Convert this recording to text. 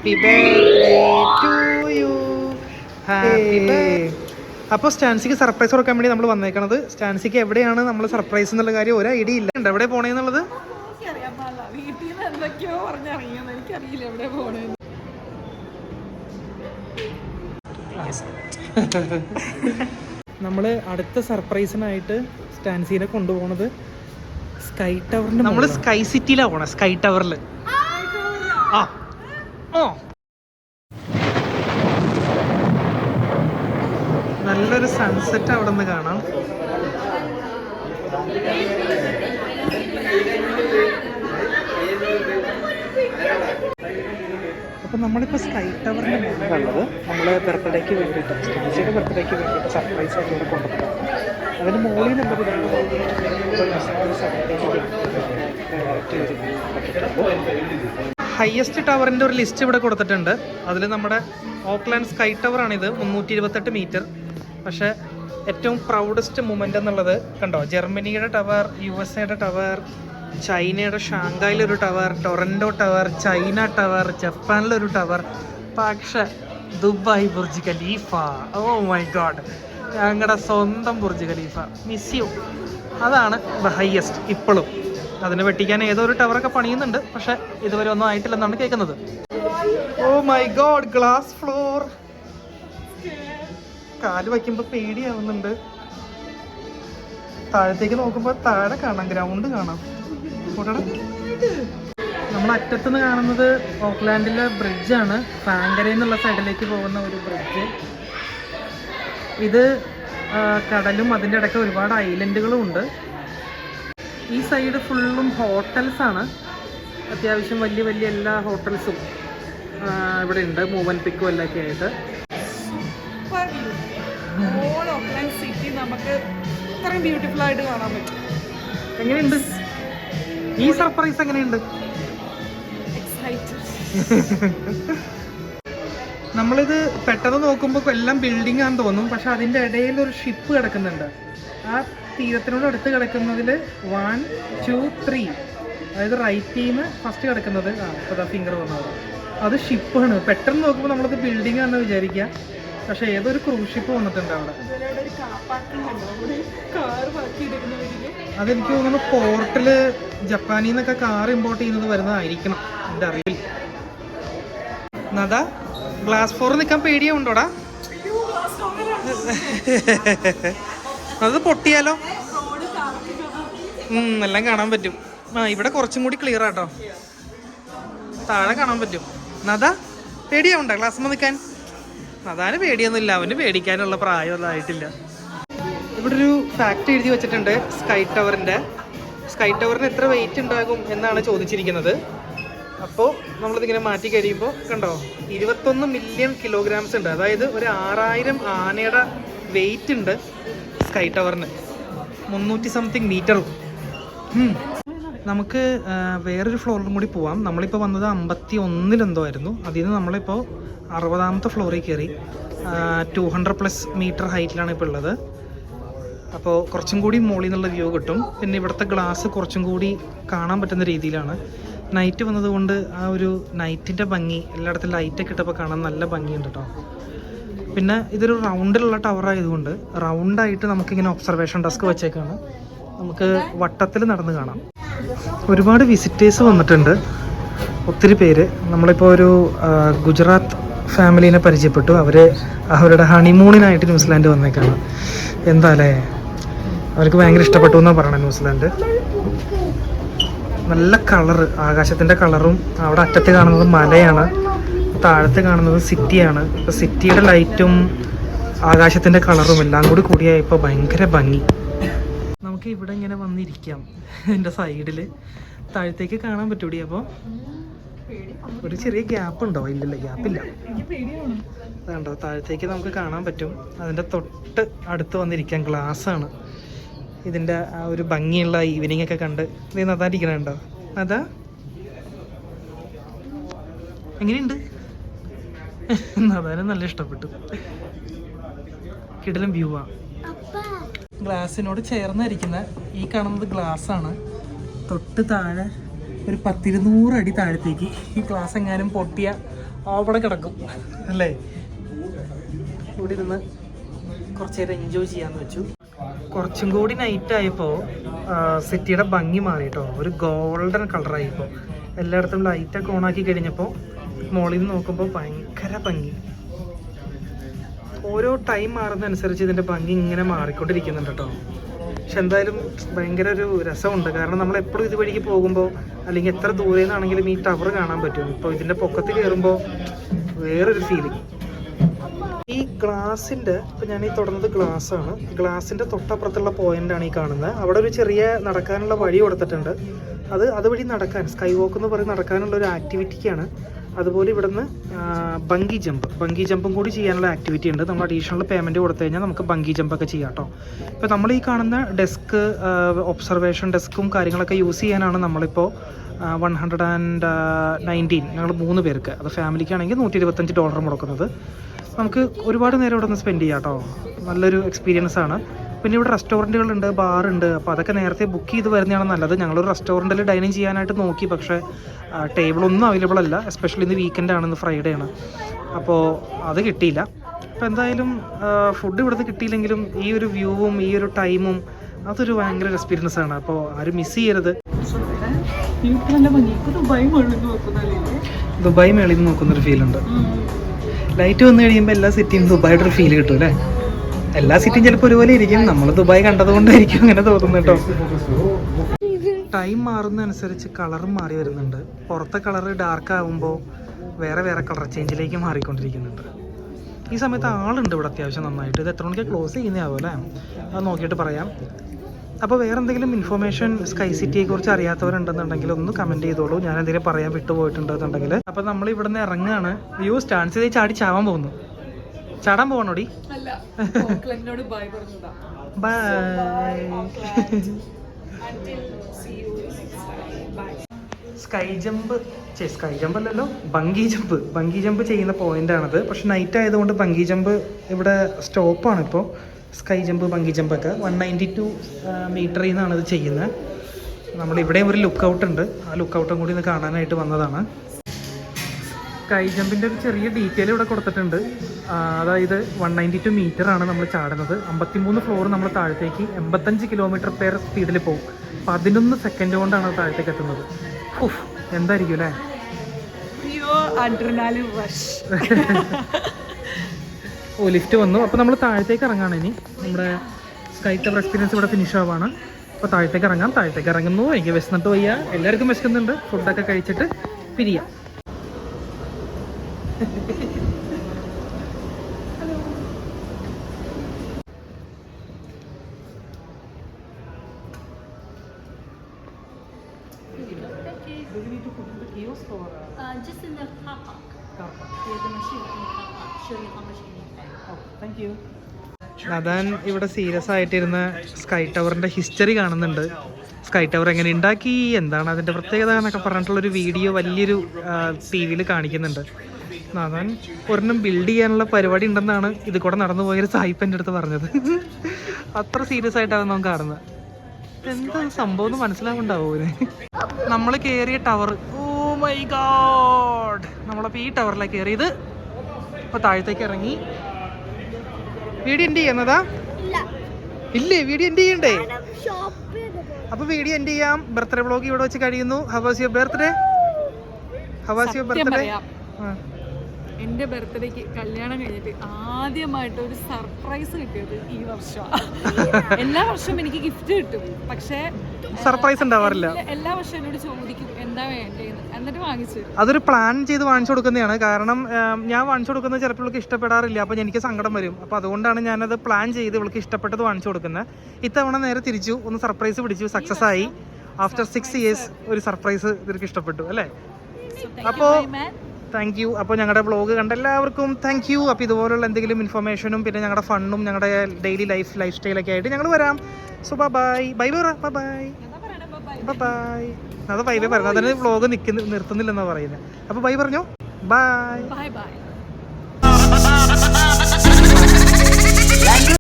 Happy birthday to you. Happy birthday. അപ്പോൾ സ്റ്റാൻസിക്ക് surprise കൊടുക്കാൻ വേണ്ടി നമ്മൾ വന്നേക്കണത്. സ്റ്റാൻസിക്ക് എവിടെയാണ് നമ്മൾ സർപ്രൈസ് എന്നുള്ള കാര്യം ഒരു ഐഡിയ ഇല്ല. എവിടെ പോണേന്നുള്ളത് നമ്മൾ അടുത്ത സർപ്രൈസിനായിട്ട് സ്റ്റാൻസിനെ കൊണ്ടുപോകുന്നത് സ്കൈ ടവറിന്റെ. നമ്മൾ സ്കൈ സിറ്റിയിലാണ് പോണേ. സ്കൈ ടവറിൽ നല്ലൊരു സൺസെറ്റ് അവിടെ നിന്ന് കാണാം. അപ്പം നമ്മളിപ്പോൾ സ്കൈ ടവറിൻ്റെ മുകളിലുള്ളത് നമ്മളെ ബർത്ത്ഡേക്ക് വേണ്ടിയിട്ട്, സ്റ്റാൻസിയുടെ ബർത്ത്ഡേക്ക് വേണ്ടിയിട്ട് സർപ്രൈസ് ആയിട്ട് ഇവിടെ കൊണ്ടുപോകാം. അതിന് മുകളിൽ നല്ലൊരു ഹയസ്റ്റ് ടവറിൻ്റെ ഒരു ലിസ്റ്റ് ഇവിടെ കൊടുത്തിട്ടുണ്ട്. അതിൽ നമ്മുടെ ഓക്ലാൻഡ് സ്കൈ ടവറാണിത്, 328 മീറ്റർ. പക്ഷേ ഏറ്റവും പ്രൗഡസ്റ്റ് മൂമെൻ്റ് എന്നുള്ളത് കണ്ടോ, ജർമ്മനിയുടെ ടവർ, USA ടവർ, ചൈനയുടെ ഷാങ്കായിലൊരു tower, Toronto tower, China tower, ജപ്പാനിലൊരു ടവർ, പക്ഷേ Dubai Burj Khalifa. Oh my god, ഞങ്ങളുടെ സ്വന്തം ബുർജ് ഖലീഫ, മിസ് യു. അതാണ് ദ ഹയസ്റ്റ് ഇപ്പോഴും. അതിനെ വെട്ടിക്കാൻ ഏതോ ഒരു ടവറൊക്കെ പണിയുന്നുണ്ട്, പക്ഷെ ഇതുവരെ ഒന്നും ആയിട്ടില്ലെന്നാണ് കേൾക്കുന്നത്. Oh my god, glass floor. കാല് വയ്ക്കുമ്പോൾ പേടിയാവുന്നുണ്ട്. താഴത്തേക്ക് നോക്കുമ്പോൾ താഴെ കാണാം, ഗ്രൗണ്ട് കാണാം. നമ്മൾ അറ്റത്തുനിന്ന് കാണുന്നത് ഓക്ലാൻഡിലെ ബ്രിഡ്ജാണ്, ഫാങ്കരയിൽ നിന്നുള്ള സൈഡിലേക്ക് പോകുന്ന ഒരു ബ്രിഡ്ജ്. ഇത് കടലും അതിൻ്റെ ഇടയ്ക്ക് ഒരുപാട് ഐലൻഡുകളും ഉണ്ട്. ഈ സൈഡ് ഫുള്ളും ഹോട്ടൽസാണ്. അത്യാവശ്യം വലിയ വലിയ എല്ലാ ഹോട്ടൽസും ഇവിടെ ഉണ്ട്, മൂവ്മെന്റ് പിക്കും എല്ലൊക്കെ ആയിട്ട്. സിറ്റി നമുക്ക് ഇത്രയും ബ്യൂട്ടിഫുൾ ആയിട്ട് കാണാൻ പറ്റും. എങ്ങനെയുണ്ട് ഈ സർപ്രൈസ്? എങ്ങനെയുണ്ട്? നമ്മളിത് പെട്ടെന്ന് നോക്കുമ്പോൾ എല്ലാം ബിൽഡിംഗ് ആണെന്ന് തോന്നും, പക്ഷെ അതിൻ്റെ ഇടയിൽ ഒരു ഷിപ്പ് കിടക്കുന്നുണ്ട്. ആ തീരത്തിനോട് അടുത്ത് കിടക്കുന്നതിൽ 1, 2, 3, അതായത് റൈറ്റിൽ നിന്ന് ഫസ്റ്റ് കിടക്കുന്നത് ഇപ്പോൾ ഫിംഗർ വന്നത് അത് ഷിപ്പാണ്. പെട്ടെന്ന് നോക്കുമ്പോൾ നമ്മളത് ബിൽഡിംഗ് ആണെന്ന് വിചാരിക്കുക, പക്ഷെ ഏതൊരു ക്രൂസ് ഷിപ്പ് വന്നിട്ടുണ്ട് അവിടെ. അതെനിക്ക് തോന്നുന്നു പോർട്ടിൽ ജപ്പാനിൽ നിന്നൊക്കെ കാർ ഇമ്പോർട്ട് ചെയ്യുന്നത് വരുന്നതായിരിക്കണം എൻ്റെ അറിവിൽ. നദാ, ഗ്ലാസ് ഫ്ലോർ നിൽക്കാൻ പേടിയാവുണ്ടോടാ? അത് പൊട്ടിയാലോ? എല്ലാം കാണാൻ പറ്റും. ഇവിടെ കുറച്ചും കൂടി ക്ലിയർ ആട്ടോ, താഴെ കാണാൻ പറ്റും. നദാ, പേടിയാവുണ്ടോ ഗ്ലാസ്മ നിൽക്കാൻ? നദാന് പേടിയൊന്നുമില്ല, അവന് പേടിക്കാനുള്ള പ്രായമൊന്നും ആയിട്ടില്ല. ഇവിടെ ഒരു ഫാക്ട് എഴുതി വെച്ചിട്ടുണ്ട് സ്കൈ ടവറിൻ്റെ. സ്കൈ ടവറിന് എത്ര വെയിറ്റ് ഉണ്ടാകും എന്നാണ് ചോദിച്ചിരിക്കുന്നത്. അപ്പോൾ നമ്മളിതിങ്ങനെ മാറ്റി കഴിയുമ്പോൾ കണ്ടോ, 21 മില്യൺ കിലോഗ്രാംസ് ഉണ്ട്. അതായത് ഒരു 6000 ആനയുടെ വെയിറ്റ് ഉണ്ട് സ്കൈ ടവറിന്, 300 സംതിങ് മീറ്ററും. നമുക്ക് വേറൊരു ഫ്ലോറിലും കൂടി പോവാം. നമ്മളിപ്പോൾ വന്നത് 51 ആയിരുന്നു. അതിൽ നിന്ന് നമ്മളിപ്പോൾ 60ാമത്തെ ഫ്ലോറിൽ കയറി. 200+ മീറ്റർ ഹൈറ്റിലാണ് ഇപ്പോൾ ഉള്ളത്. അപ്പോൾ കുറച്ചും കൂടി മുകളിൽ നിന്നുള്ള വ്യൂ കിട്ടും. പിന്നെ ഇവിടുത്തെ ഗ്ലാസ് കുറച്ചും കൂടി കാണാൻ പറ്റുന്ന രീതിയിലാണ്. നൈറ്റ് വന്നതുകൊണ്ട് ആ ഒരു നൈറ്റിൻ്റെ ഭംഗി, എല്ലായിടത്തും ലൈറ്റൊക്കെ ഇട്ടപ്പോൾ കാണാൻ നല്ല ഭംഗിയുണ്ട് കേട്ടോ. പിന്നെ ഇതൊരു റൗണ്ടിലുള്ള ടവർ ആയതുകൊണ്ട് റൗണ്ടായിട്ട് നമുക്കിങ്ങനെ ഒബ്സർവേഷൻ ഡെസ്ക് വെച്ചേക്കാണ്, നമുക്ക് വട്ടത്തിൽ നടന്ന് കാണാം. ഒരുപാട് വിസിറ്റേഴ്സ് വന്നിട്ടുണ്ട്, ഒത്തിരി പേര്. നമ്മളിപ്പോൾ ഒരു ഗുജറാത്ത് ഫാമിലീനെ പരിചയപ്പെട്ടു. അവരുടെ ഹണിമൂണിനായിട്ട് ന്യൂസിലാൻഡ് വന്നേക്കാണ്. എന്താല്ലേ, അവർക്ക് ഭയങ്കര ഇഷ്ടപ്പെട്ടു എന്നാണ് പറയണത് ന്യൂസിലാൻഡ്. നല്ല കളറ്, ആകാശത്തിൻ്റെ കളറും. അവിടെ അറ്റത്ത് കാണുന്നത് മലയാണ്, താഴത്ത് കാണുന്നത് സിറ്റിയാണ്. ഇപ്പോൾ സിറ്റിയുടെ ലൈറ്റും ആകാശത്തിൻ്റെ കളറും എല്ലാം കൂടി കൂടിയായപ്പോൾ ഭയങ്കര ഭംഗി. നമുക്ക് ഇവിടെ ഇങ്ങനെ വന്നിരിക്കാം. എൻ്റെ സൈഡിൽ താഴത്തേക്ക് കാണാൻ പറ്റൂടി. അപ്പോൾ ഒരു ചെറിയ ഗ്യാപ്പ് ഉണ്ടോ? ഇല്ലല്ലോ, ഗ്യാപ്പില്ല. അതുണ്ടോ, താഴത്തേക്ക് നമുക്ക് കാണാൻ പറ്റും. അതിൻ്റെ തൊട്ട് അടുത്ത് വന്നിരിക്കാം. ഗ്ലാസ്സാണ്. ഇതിൻ്റെ ആ ഒരു ഭംഗിയുള്ള ഈവനിങ് ഒക്കെ കണ്ട് നീ നതായിരിക്കണുണ്ടോ? അതാ എങ്ങനെയുണ്ട്? നതാനും നല്ല ഇഷ്ടപ്പെട്ടു. കിടിലം വ്യൂ ആ. ഗ്ലാസ്സിനോട് ചേർന്നിരിക്കുന്ന ഈ കാണുന്നത് ഗ്ലാസ്സാണ്. തൊട്ട് താഴെ ഒരു 10-200 അടി താഴത്തേക്ക് ഈ ഗ്ലാസ് എങ്ങാനും പൊട്ടിയ അവിടെ കിടക്കും അല്ലേ. ഇവിടെ ഇരുന്ന് കുറച്ച് നേരം എൻജോയ് ചെയ്യാന്ന് വെച്ചു. കുറച്ചും കൂടി നൈറ്റ് ആയപ്പോൾ സിറ്റിയുടെ ഭംഗി മാറി കേട്ടോ. ഒരു ഗോൾഡൻ കളറായിപ്പോൾ എല്ലായിടത്തും ലൈറ്റൊക്കെ ഓണാക്കി കഴിഞ്ഞപ്പോൾ മോളിൽ നിന്ന് നോക്കുമ്പോൾ ഭയങ്കര ഭംഗി. ഓരോ ടൈം മാറുന്നതനുസരിച്ച് ഇതിൻ്റെ ഭംഗി ഇങ്ങനെ മാറിക്കൊണ്ടിരിക്കുന്നുണ്ട് കേട്ടോ. പക്ഷെ എന്തായാലും ഭയങ്കര ഒരു രസമുണ്ട്. കാരണം നമ്മൾ എപ്പോഴും ഇതുവഴിക്ക് പോകുമ്പോൾ അല്ലെങ്കിൽ എത്ര ദൂരെ നിന്നാണെങ്കിലും ഈ ടവർ കാണാൻ പറ്റും. ഇപ്പോൾ ഇതിൻ്റെ പൊക്കത്തിൽ കയറുമ്പോൾ വേറൊരു ഫീലിംഗ്. ഈ ഗ്ലാസിൻ്റെ, ഇപ്പം ഞാൻ ഈ തുടർന്നത് ഗ്ലാസ്സാണ്. ഗ്ലാസിൻ്റെ തൊട്ടപ്പുറത്തുള്ള പോയിൻ്റാണ് ഈ കാണുന്നത്. അവിടെ ഒരു ചെറിയ നടക്കാനുള്ള വഴി കൊടുത്തിട്ടുണ്ട്. അതുവഴി നടക്കാൻ, സ്കൈ വോക്ക് എന്ന് പറഞ്ഞ് നടക്കാനുള്ള ഒരു ആക്ടിവിറ്റിക്കാണ്. അതുപോലെ ഇവിടുന്ന് ബങ്കി ജമ്പും കൂടി ചെയ്യാനുള്ള ആക്ടിവിറ്റി ഉണ്ട്. നമ്മൾ അഡീഷണൽ പേയ്മെൻറ്റ് കൊടുത്തു കഴിഞ്ഞാൽ നമുക്ക് ബങ്കി ജമ്പൊക്കെ ചെയ്യാം കേട്ടോ. ഇപ്പോൾ നമ്മൾ ഈ കാണുന്ന ഡെസ്ക്, ഒബ്സർവേഷൻ ഡെസ്കും കാര്യങ്ങളൊക്കെ യൂസ് ചെയ്യാനാണ് നമ്മളിപ്പോൾ $119 ഞങ്ങൾ 3 പേർക്ക്. അത് ഫാമിലിക്കാണെങ്കിൽ $125 മുടക്കുന്നത്. നമുക്ക് ഒരുപാട് നേരം ഇവിടെ നിന്ന് സ്പെൻഡ് ചെയ്യാം കേട്ടോ. നല്ലൊരു എക്സ്പീരിയൻസ് ആണ്. പിന്നെ ഇവിടെ റെസ്റ്റോറൻറ്റുകളുണ്ട്, ബാറുണ്ട്. അപ്പോൾ അതൊക്കെ നേരത്തെ ബുക്ക് ചെയ്ത് വരുന്നതാണ് നല്ലത്. ഞങ്ങളൊരു റെസ്റ്റോറൻറ്റിൽ ഡൈനിങ് ചെയ്യാനായിട്ട് നോക്കി, പക്ഷേ ടേബിളൊന്നും അവൈലബിൾ അല്ല. എസ്പെഷ്യലി ഇന്ന് വീക്കെൻഡ് ആണ്, ഇന്ന് ഫ്രൈഡേ ആണ്. അപ്പോൾ അത് കിട്ടിയില്ല. അപ്പോൾ എന്തായാലും ഫുഡ് ഇവിടുന്ന് കിട്ടിയില്ലെങ്കിലും ഈ ഒരു വ്യൂവും ഈ ഒരു ടൈമും അതൊരു ഭയങ്കര എക്സ്പീരിയൻസ് ആണ്. അപ്പോൾ ആരും മിസ് ചെയ്യരുത്. ദുബായ് മേളിൽ നിന്ന് നോക്കുന്നൊരു ഫീലുണ്ട്. ലൈറ്റ് വന്നു കഴിയുമ്പോൾ എല്ലാ സിറ്റിയും ദുബായുടെ ഒരു ഫീൽ കിട്ടും അല്ലേ. എല്ലാ സിറ്റിയും ചിലപ്പോൾ ഒരുപോലെ ഇരിക്കും. നമ്മൾ ദുബായ് കണ്ടതുകൊണ്ടായിരിക്കും അങ്ങനെ തോന്നുന്നു കേട്ടോ. ടൈം മാറുന്നതനുസരിച്ച് കളറും മാറി വരുന്നുണ്ട്. പുറത്തെ കളറ് ഡാർക്ക് ആകുമ്പോൾ വേറെ കളർ ചേഞ്ചിലേക്ക് മാറിക്കൊണ്ടിരിക്കുന്നുണ്ട്. ഈ സമയത്ത് ആളുണ്ട് ഇവിടെ അത്യാവശ്യം നന്നായിട്ട്. ഇത് എത്ര മണിക്ക് ക്ലോസ് ചെയ്യുന്നതാവും അല്ലേ, അത് നോക്കിയിട്ട് പറയാം. അപ്പോൾ വേറെ എന്തെങ്കിലും ഇൻഫർമേഷൻ സ്കൈ സിറ്റിയെക്കുറിച്ച് അറിയാത്തവരുണ്ടെന്നുണ്ടെങ്കിൽ ഒന്ന് കമൻറ്റ് ചെയ്തോളൂ. ഞാൻ എന്തെങ്കിലും പറയാൻ വിട്ടുപോയിട്ടുണ്ടെന്നുണ്ടെങ്കിൽ. അപ്പോൾ നമ്മൾ ഇവിടെ നിന്ന് ഇറങ്ങുകയാണ്. വ്യൂ സ്റ്റാൻഡ് ചെയ്ത് ചാടി ചാവാൻ പോകുന്നു. ചാടാൻ പോകണോടി? ബൈ. സ്കൈ ജമ്പ് അല്ലല്ലോ, ബങ്കി ജമ്പ് ചെയ്യുന്ന പോയിന്റാണത്. പക്ഷെ നൈറ്റ് ആയതുകൊണ്ട് ബങ്കി ജമ്പ് ഇവിടെ സ്റ്റോപ്പാണ്. ഇപ്പോൾ സ്കൈ ജമ്പ്, ബങ്കി ജമ്പൊക്കെ 192 മീറ്ററിൽ നിന്നാണ് ഇത് ചെയ്യുന്നത്. നമ്മളിവിടെയും ഒരു ലുക്കൗട്ട് ഉണ്ട്. ആ ലുക്കൗട്ടും കൂടി ഇത് കാണാനായിട്ട് വന്നതാണ്. സ്കൈ ജമ്പിൻ്റെ ഒരു ചെറിയ ഡീറ്റെയിൽ ഇവിടെ കൊടുത്തിട്ടുണ്ട്. അതായത് 192 മീറ്ററാണ് നമ്മൾ ചാടുന്നത്. 53 ഫ്ലോർ നമ്മൾ താഴത്തേക്ക് 85 km/h സ്പീഡിൽ പോകും. 11 സെക്കൻഡ് കൊണ്ടാണ് അത് താഴത്തേക്ക് എത്തുന്നത്. എന്തായിരിക്കും അല്ലേ. ഓ, ലിഫ്റ്റ് വന്നു. അപ്പോൾ നമ്മൾ താഴത്തേക്ക് ഇറങ്ങാണ്. ഇനി നമ്മുടെ സ്കൈ ടവർ എക്സ്പീരിയൻസ് ഇവിടെ ഫിനിഷ് ആവാണ്. അപ്പോൾ താഴത്തേക്ക് ഇറങ്ങുന്നു. എനിക്ക് വിശന്നിട്ട് വയ്യ, എല്ലാവർക്കും വിശക്കുന്നുണ്ട്. ഫുഡൊക്കെ കഴിച്ചിട്ട് പിരിയാം. Just in the car park. There's a machine in the car park. Show you how much you need to pay. Thank you. Nathan ഇവിടെ സീരിയസ് ആയിട്ടിരുന്ന സ്കൈ ടവറിൻ്റെ ഹിസ്റ്ററി കാണുന്നുണ്ട്. സ്കൈ ടവർ എങ്ങനെ ഉണ്ടാക്കി, എന്താണ് അതിൻ്റെ പ്രത്യേകത എന്നൊക്കെ പറഞ്ഞിട്ടുള്ളൊരു വീഡിയോ വലിയൊരു TV-യിൽ കാണിക്കുന്നുണ്ട്. നദാൻ ഒരെണ്ണം ബിൽഡ് ചെയ്യാനുള്ള പരിപാടി ഉണ്ടെന്നാണ് ഇത് കൂടെ നടന്നു പോയൊരു സായിപ്പൻ്റെ അടുത്ത് പറഞ്ഞത്. അത്ര സീരിയസ് ആയിട്ടാണ് നമുക്ക് കാണുന്നത്. എന്താ സംഭവം എന്ന് മനസ്സിലാവുണ്ടാവോ? നമ്മൾ കയറിയ ടവർ, ഓ മൈ ഗോഡ്, നമ്മളപ്പോൾ ഈ ടവറിലേക്ക് കയറിയത്. ഇപ്പോൾ താഴത്തേക്ക് ഇറങ്ങി. വീഡിയോ എൻഡ് ചെയ്യുന്നതാ? ഇല്ലേ, വീഡിയോ എൻഡ് ചെയ്യണ്ടേ? അപ്പോൾ വീഡിയോ എൻഡ് ചെയ്യാം. ബർത്ത്ഡേ വ്ളോഗ് ഇവിടെ വെച്ച് കഴിയുന്നു. How was your birthday? എൻ്റെ ബർത്ത്ഡേക്ക് കല്യാണം കഴിഞ്ഞിട്ട് ആദ്യമായിട്ട് ഒരു സർപ്രൈസ് കിട്ടിയത് ഈ വർഷമാണ്. എല്ലാ വർഷവും എനിക്ക് ഗിഫ്റ്റ് കിട്ടും, പക്ഷേ സർപ്രൈസ് ഉണ്ടാവാറില്ല. എല്ലാ വർഷവും എന്നോട് ചോദിക്കും എന്താ വേണ്ടതെന്ന്, എന്നിട്ട് വാങ്ങിച്ചു. അതൊരു പ്ലാൻ ചെയ്ത് വാങ്ങിച്ചു കൊടുക്കുന്നതാണ്. കാരണം ഞാൻ വാങ്ങിച്ചു കൊടുക്കുന്നത് ചിലപ്പോൾ ഇവൾക്ക് ഇഷ്ടപ്പെടാറില്ല. അപ്പോൾ എനിക്ക് സങ്കടം വരും. അപ്പോൾ അതുകൊണ്ടാണ് ഞാനത് പ്ലാൻ ചെയ്ത് ഇവൾക്ക് ഇഷ്ടപ്പെട്ടത് വാങ്ങിച്ചു കൊടുക്കുന്നത്. ഇത്തവണ നേരെ തിരിച്ചു, ഒന്ന് സർപ്രൈസ് പിടിച്ചു, സക്സസ് ആയി. ആഫ്റ്റർ 6 years ഒരു സർപ്രൈസ് ഇവർക്ക് ഇഷ്ടപ്പെട്ടു അല്ലേ. അപ്പോൾ താങ്ക് യു. അപ്പോൾ ഞങ്ങളുടെ വ്ളോഗ് കണ്ട എല്ലാവർക്കും താങ്ക് യു. അപ്പോൾ ഇതുപോലുള്ള എന്തെങ്കിലും ഇൻഫർമേഷനും പിന്നെ ഞങ്ങളുടെ ഫണ്ണും ഞങ്ങളുടെ ഡെയിലി ലൈഫ് സ്റ്റൈലൊക്കെ ആയിട്ട് ഞങ്ങൾ വരാം. സോ ബൈ ബൈ പറ. ബൈ. അത് ബൈ പറയുന്നത്, അതിന് വ്ളോഗ് നിർത്തുന്നില്ലെന്നാണ് പറയുന്നത്. അപ്പോൾ ബൈ പറഞ്ഞോ. ബൈ.